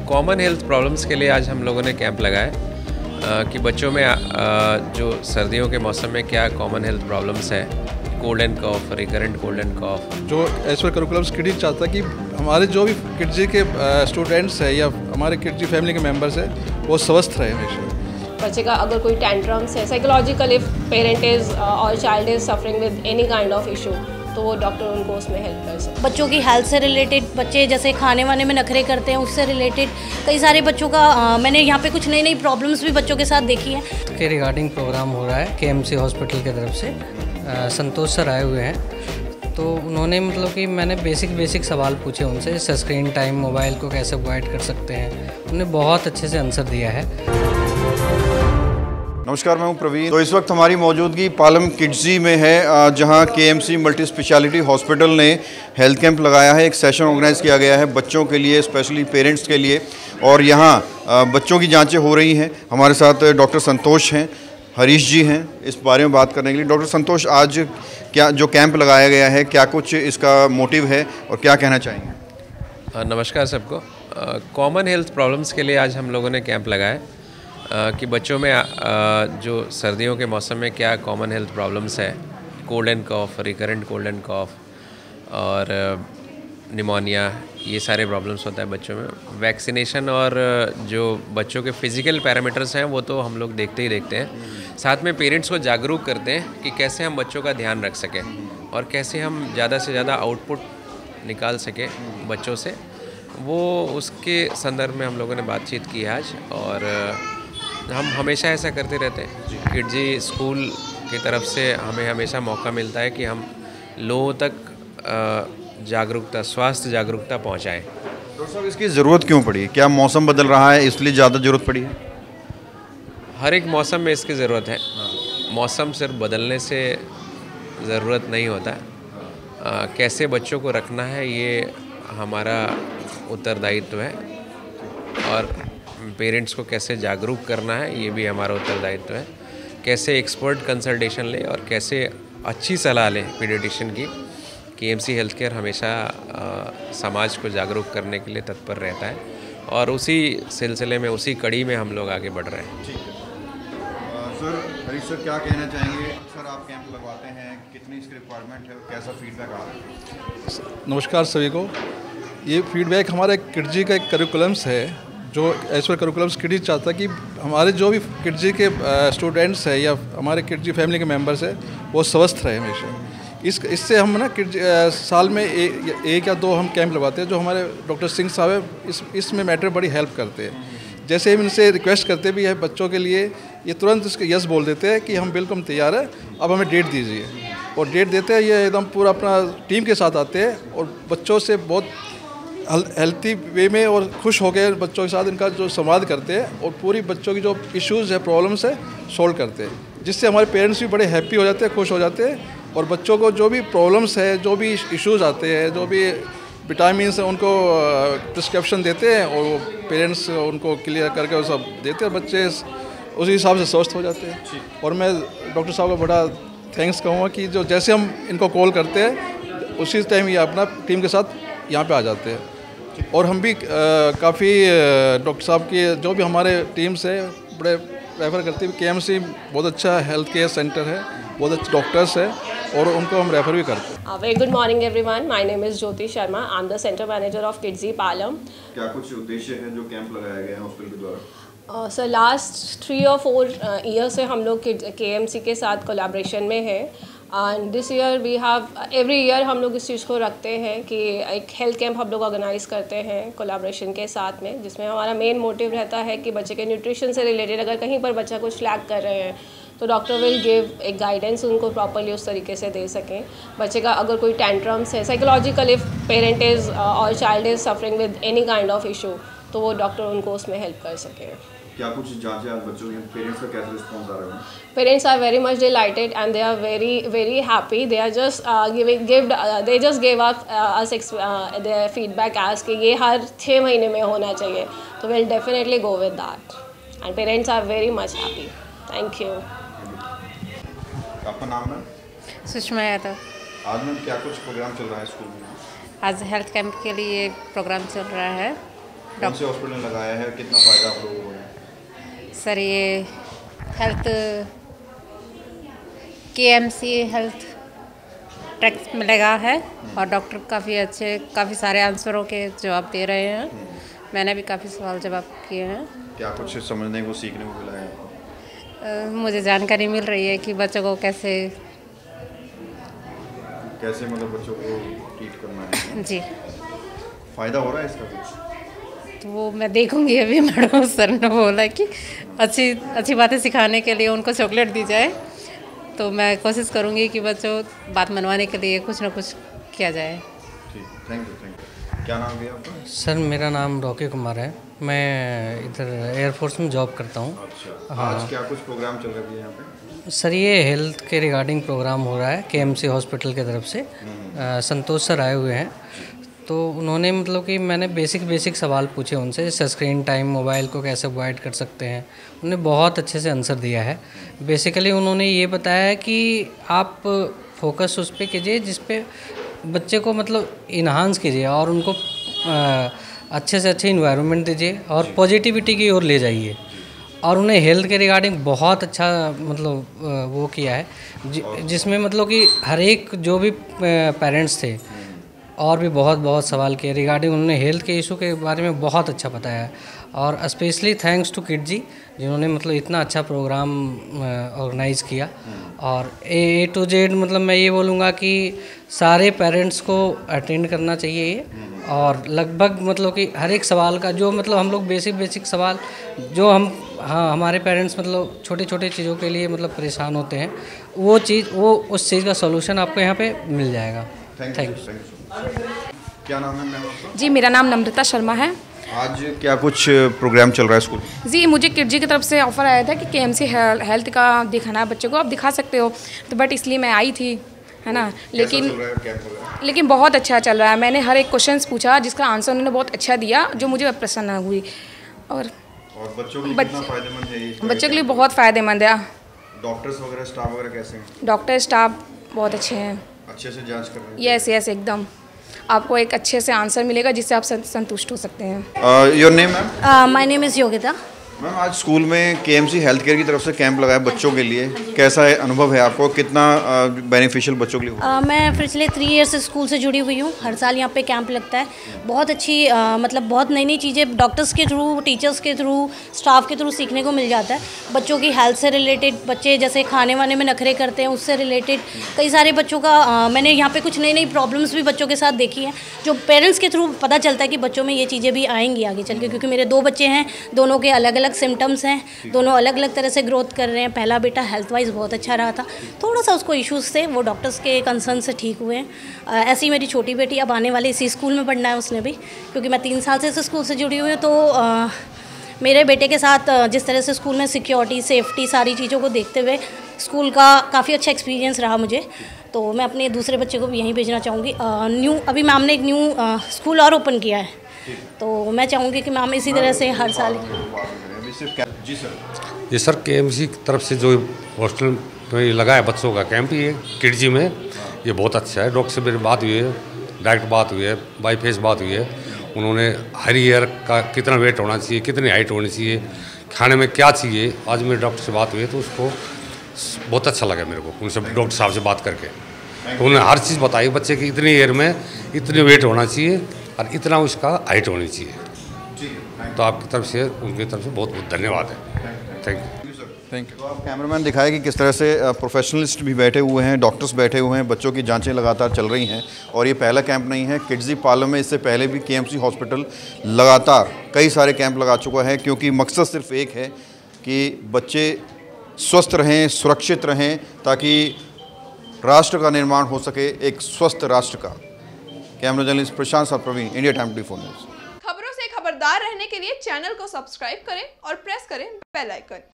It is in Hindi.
कॉमन हेल्थ प्रॉब्लम्स के लिए आज हम लोगों ने कैंप लगाया कि बच्चों में जो सर्दियों के मौसम में क्या कॉमन हेल्थ प्रॉब्लम्स है, cold and cough, recurrent cold and cough. जो एज पर करिकुलम्स किड्जी चाहता है कि हमारे जो भी किड्जी के स्टूडेंट्स हैं या हमारे किड्जी फैमिली के मेंबर्स हैं वो स्वस्थ रहे हमेशा। बच्चे का अगर कोई टेंट्रम्स है, साइकोलॉजिकल इफ पेरेंट इज़ और child is suffering with any kind of issue, तो वो डॉक्टर उनको उसमें हेल्प कर सकते हैं। बच्चों की हेल्थ से रिलेटेड, बच्चे जैसे खाने वाने में नखरे करते हैं उससे रिलेटेड कई सारे बच्चों का मैंने यहाँ पे कुछ नई नई प्रॉब्लम्स भी बच्चों के साथ देखी हैं। के रिगार्डिंग प्रोग्राम हो रहा है केएमसी हॉस्पिटल की तरफ से। संतोष सर आए हुए हैं, तो उन्होंने मतलब कि मैंने बेसिक सवाल पूछे उनसे, जैसे स्क्रीन टाइम, मोबाइल को कैसे अवॉइड कर सकते हैं, उन्होंने बहुत अच्छे से आंसर दिया है। नमस्कार, मैं हूं प्रवीण। तो इस वक्त हमारी मौजूदगी पालम किड्जी में है, जहां केएमसी मल्टी स्पेशलिटी हॉस्पिटल ने हेल्थ कैंप लगाया है। एक सेशन ऑर्गेनाइज़ किया गया है बच्चों के लिए, स्पेशली पेरेंट्स के लिए, और यहां बच्चों की जांचें हो रही हैं। हमारे साथ डॉक्टर संतोष हैं, हरीश जी हैं इस बारे में बात करने के लिए। डॉक्टर संतोष, आज क्या जो कैंप लगाया गया है, क्या कुछ इसका मोटिव है और क्या कहना चाहेंगे? नमस्कार सबको। कॉमन हेल्थ प्रॉब्लम्स के लिए आज हम लोगों ने कैंप लगाया कि बच्चों में जो सर्दियों के मौसम में क्या कॉमन हेल्थ प्रॉब्लम्स है, cold and cough, recurrent cold and cough और निमोनिया, ये सारे प्रॉब्लम्स होता है बच्चों में। वैक्सीनेशन और जो बच्चों के फिज़िकल पैरामीटर्स हैं वो तो हम लोग देखते ही देखते हैं, साथ में पेरेंट्स को जागरूक करते हैं कि कैसे हम बच्चों का ध्यान रख सकें और कैसे हम ज़्यादा से ज़्यादा आउटपुट निकाल सकें बच्चों से। वो उसके संदर्भ में हम लोगों ने बातचीत की आज, और हम हमेशा ऐसा करते रहते हैं। किड्जी स्कूल की तरफ से हमें हमेशा मौका मिलता है कि हम लोगों तक जागरूकता, स्वास्थ्य जागरूकता पहुंचाएं। डॉक्टर साहब, इसकी ज़रूरत क्यों पड़ी? क्या मौसम बदल रहा है इसलिए ज़्यादा ज़रूरत पड़ी है? हर एक मौसम में इसकी ज़रूरत है। मौसम सिर्फ बदलने से ज़रूरत नहीं होता। कैसे बच्चों को रखना है ये हमारा उत्तरदायित्व है, और पेरेंट्स को कैसे जागरूक करना है ये भी हमारा उत्तरदायित्व है। कैसे एक्सपर्ट कंसल्टेशन लें और कैसे अच्छी सलाह लें पीडियाट्रिशियन की। केएमसी हेल्थ केयर हमेशा समाज को जागरूक करने के लिए तत्पर रहता है, और उसी सिलसिले में, उसी कड़ी में हम लोग आगे बढ़ रहे हैं। ठीक है सर, हरीश सर क्या कहना चाहेंगे? सर, आप कैंप लगवाते हैं, कितनी इसकी रिक्वायरमेंट है और कैसा फीडबैक आ रहा है? नमस्कार सभी को। ये फीडबैक हमारे किड्जी का एक करिकुलम्स है जो एज पर करिकुलम्स किड्जी चाहता है कि हमारे जो भी किड्जी के स्टूडेंट्स हैं या हमारे किड्जी फैमिली के मेंबर्स हैं वो स्वस्थ रहे हमेशा। इससे हम ना किड्जी साल में एक या दो हम कैंप लगवाते हैं, जो हमारे डॉक्टर सिंह साहब है इसमें मैटर बड़ी हेल्प करते हैं। जैसे हम इनसे रिक्वेस्ट करते भी है बच्चों के लिए, ये तुरंत इसके यस बोल देते हैं कि हम बिल्कुल तैयार है, अब हमें डेट दीजिए, और डेट देते हैं। ये एकदम पूरा अपना टीम के साथ आते हैं और बच्चों से बहुत हेल्थी वे में और खुश होकर बच्चों के साथ इनका जो संवाद करते हैं, और पूरी बच्चों की जो इश्यूज़ है, प्रॉब्लम्स है, सोल्व करते हैं, जिससे हमारे पेरेंट्स भी बड़े हैप्पी हो जाते हैं, खुश हो जाते हैं। और बच्चों को जो भी प्रॉब्लम्स है, जो भी इश्यूज़ आते हैं, जो भी विटामिन्स हैं, उनको प्रिस्क्रिप्शन देते हैं और वो पेरेंट्स उनको क्लियर करके वो सब देते हैं। बच्चे उसी हिसाब से स्वस्थ हो जाते हैं। और मैं डॉक्टर साहब का बड़ा थैंक्स कहूँगा कि जो जैसे हम इनको कॉल करते हैं उसी टाइम ये अपना टीम के साथ यहाँ पे आ जाते हैं। और हम भी काफ़ी डॉक्टर साहब की जो भी हमारे टीम्स है बड़े रेफ़र करते हैं। केएमसी बहुत अच्छा हेल्थ केयर सेंटर है, बहुत अच्छे डॉक्टर्स है, और उनको हम रेफ़र भी करते हैं। Very good morning everyone, my name is Jyoti Sharma, I am the centre manager of Kidzy Palam. क्या कुछ उद्देश्य है जो कैंप लगाया गया है हॉस्पिटल के द्वारा? सर, लास्ट 3 or 4 ईयर से हम लोग केएमसी के साथ कोलैबोरेशन में है, and this year we have every year हम लोग इस चीज़ को रखते हैं कि एक हेल्थ कैंप हम लोग ऑर्गेनाइज करते हैं कोलैबोरेशन के साथ में, जिसमें हमारा मेन मोटिव रहता है कि बच्चे के न्यूट्रिशन से रिलेटेड अगर कहीं पर बच्चा कुछ लैक कर रहे हैं तो डॉक्टर विल गिव एक गाइडेंस उनको प्रॉपरली उस तरीके से दे सकें। बच्चे का अगर कोई टेंट्रम्स है, साइकोलॉजिकल इफ पेरेंट इज़ और child is suffering with any kind of issue, तो वो डॉक्टर उनको उसमें हेल्प कर सके। क्या कुछ जांचें आज बच्चों के पेरेंट्स का कैसा रिस्पॉन्स आ रहा है? Parents are very much delighted and they are very happy. They are just they just gave us their feedback as कि ये हर 6 महीने में होना चाहिए, तो we'll definitely go with that. And parents are very much happy. Thank you. आपका नाम है? सुषमा यादव। आज मैम क्या कुछ प्रोग्राम चल रहा है स्कूल में? आज हेल्थ कैंप के लिए प्रोग्राम चल रहा है। कौन से हॉस्पिटल में लगाया है, कितना फ़ायदा आप लोगों को है? सर ये हेल्थ केएमसी हेल्थ ट्रैक्स में लगा है और डॉक्टर काफ़ी सारे आंसरों के जवाब दे रहे हैं। मैंने भी काफ़ी सवाल जवाब किए हैं। क्या कुछ समझने को, सीखने को मिला है? मुझे जानकारी मिल रही है कि बच्चों को कैसे मतलब बच्चों को ट्रीट करना है। जी, फ़ायदा हो रहा है इसका कुछ? तो वो मैं देखूंगी। अभी मैडम सर ने बोला कि अच्छी बातें सिखाने के लिए उनको चॉकलेट दी जाए, तो मैं कोशिश करूंगी कि बच्चों बात मनवाने के लिए कुछ ना कुछ किया जाए। ठीक, थैंक यू। क्या नाम है आपका? सर मेरा नाम रॉकी कुमार है, मैं इधर एयरफोर्स में जॉब करता हूँ। अच्छा, हाँ। आज क्या कुछ प्रोग्राम चल रहा है यहाँ पे? सर ये हेल्थ के रिगार्डिंग प्रोग्राम हो रहा है केएमसी हॉस्पिटल की तरफ से। संतोष सर आए हुए हैं, तो उन्होंने मतलब कि मैंने बेसिक सवाल पूछे उनसे, जैसे स्क्रीन टाइम, मोबाइल को कैसे अवॉइड कर सकते हैं। उन्होंने बहुत अच्छे से आंसर दिया है। बेसिकली उन्होंने ये बताया है कि आप फोकस उस पर कीजिए जिस पे बच्चे को मतलब इन्हांस कीजिए और उनको अच्छे से अच्छे इन्वायरमेंट दीजिए और पॉजिटिविटी की ओर ले जाइए। और उन्हें हेल्थ के रिगार्डिंग बहुत अच्छा मतलब वो किया है, जिसमें मतलब कि हर एक जो भी पेरेंट्स थे और भी बहुत सवाल किए रिगार्डिंग। उन्होंने हेल्थ के इशू के बारे में बहुत अच्छा बताया है। और स्पेशली थैंक्स टू किड जी, जिन्होंने मतलब इतना अच्छा प्रोग्राम ऑर्गेनाइज़ किया। और ए टू जेड मतलब मैं ये बोलूँगा कि सारे पेरेंट्स को अटेंड करना चाहिए ये। और लगभग मतलब कि हर एक सवाल का जो मतलब हम लोग बेसिक सवाल जो हमारे पेरेंट्स मतलब छोटे चीज़ों के लिए मतलब परेशान होते हैं, वो उस चीज़ का सॉल्यूशन आपको यहाँ पे मिल जाएगा। Thank you. क्या नाम है मैम आपका? जी, मेरा नाम नम्रता शर्मा है। आज क्या कुछ प्रोग्राम चल रहा है स्कूल? जी, मुझे किड जी की तरफ से ऑफ़र आया था कि केएमसी हेल्थ का दिखाना है बच्चों को, आप दिखा सकते हो, तो बट इसलिए मैं आई थी, है ना। लेकिन बहुत अच्छा चल रहा है। मैंने हर एक क्वेश्चन पूछा जिसका आंसर उन्होंने बहुत अच्छा दिया, जो मुझे प्रसन्न हुई। और बच्चों के लिए कितना फ़ायदेमंद है ये? बच्चों के लिए बहुत फ़ायदेमंद है। डॉक्टर्स वगैरह, स्टाफ वगैरह कैसे हैं? डॉक्टर स्टाफ बहुत अच्छे हैं, अच्छे से जांच कर रहे हैं। यस एकदम। आपको एक अच्छे से आंसर मिलेगा जिससे आप संतुष्ट हो सकते हैं। Your name ma'am? My name is Yogita. Ma'am, आज स्कूल में केएमसी हेल्थ केयर की तरफ से कैंप लगाया बच्चों के लिए, कैसा है अनुभव है आपको? कितना बेनिफिशियल बच्चों के लिए हुआ? मैं पिछले 3 ईयर से स्कूल से जुड़ी हुई हूँ। हर साल यहाँ पे कैंप लगता है। बहुत अच्छी मतलब बहुत नई चीज़ें डॉक्टर्स के थ्रू, टीचर्स के थ्रू, स्टाफ के थ्रू सीखने को मिल जाता है। बच्चों की हेल्थ से रिलेटेड, बच्चे जैसे खाने वाने में नखरे करते हैं, उससे रिलेटेड कई सारे बच्चों का मैंने यहाँ पर कुछ नई प्रॉब्लम्स भी बच्चों के साथ देखी हैं, जो पेरेंट्स के थ्रू पता चलता है कि बच्चों में ये चीज़ें भी आएंगी आगे चल के। क्योंकि मेरे 2 बच्चे हैं, दोनों के अलग अलग सिम्टम्स हैं, दोनों अलग अलग तरह से ग्रोथ कर रहे हैं। पहला बेटा हेल्थ वाइज बहुत अच्छा रहा था, थोड़ा सा उसको इश्यूज़ थे, वो डॉक्टर्स के कंसर्न से ठीक हुए हैं। ऐसी ही मेरी छोटी बेटी अब आने वाली इसी स्कूल में पढ़ना है उसने भी, क्योंकि मैं 3 साल से इस स्कूल से जुड़ी हुई हूँ। तो मेरे बेटे के साथ जिस तरह से स्कूल में सिक्योरिटी, सेफ्टी, सारी चीज़ों को देखते हुए स्कूल का काफ़ी अच्छा एक्सपीरियंस रहा मुझे। तो मैं अपने दूसरे बच्चे को भी यहीं भेजना चाहूँगी। अभी मैम ने एक न्यू स्कूल और ओपन किया है, तो मैं चाहूँगी कि मैम इसी तरह से हर साल। जी सर, केएमसी की तरफ से जो हॉस्टल में लगा है बच्चों का कैंप, ये किड जी में, ये बहुत अच्छा है। डॉक्टर से मेरी बात हुई है, डायरेक्ट बात हुई है, बाई फेस बात हुई है। उन्होंने हर ईयर का कितना वेट होना चाहिए, कितनी हाइट होनी चाहिए, खाने में क्या चाहिए, आज मेरे डॉक्टर से बात हुई है, तो उसको बहुत अच्छा लगा मेरे को उनसे, डॉक्टर साहब से बात करके। तो उन्होंने हर चीज़ बताई, बच्चे की इतनी ईयर में इतनी वेट होना चाहिए और इतना उसका हाइट होनी चाहिए। तो आपकी तरफ से, उनकी तरफ से बहुत बहुत धन्यवाद है। Thank you. तो आप कैमरामैन दिखाए कि किस तरह से प्रोफेशनलिस्ट भी बैठे हुए हैं, डॉक्टर्स बैठे हुए हैं, बच्चों की जांचें लगातार चल रही हैं। और ये पहला कैंप नहीं है, किड्जी पालम में इससे पहले भी केएमसी हॉस्पिटल लगातार कई सारे कैंप लगा चुका है, क्योंकि मकसद सिर्फ एक है कि बच्चे स्वस्थ रहें, सुरक्षित रहें, ताकि राष्ट्र का निर्माण हो सके, एक स्वस्थ राष्ट्र का। कैमरा जर्नलिस्ट प्रशांत प्रवीण, इंडिया टाइम 24 न्यूज़। खबरों से खबरदार रहने के लिए चैनल को सब्सक्राइब करें और प्रेस करें बेल आइकन।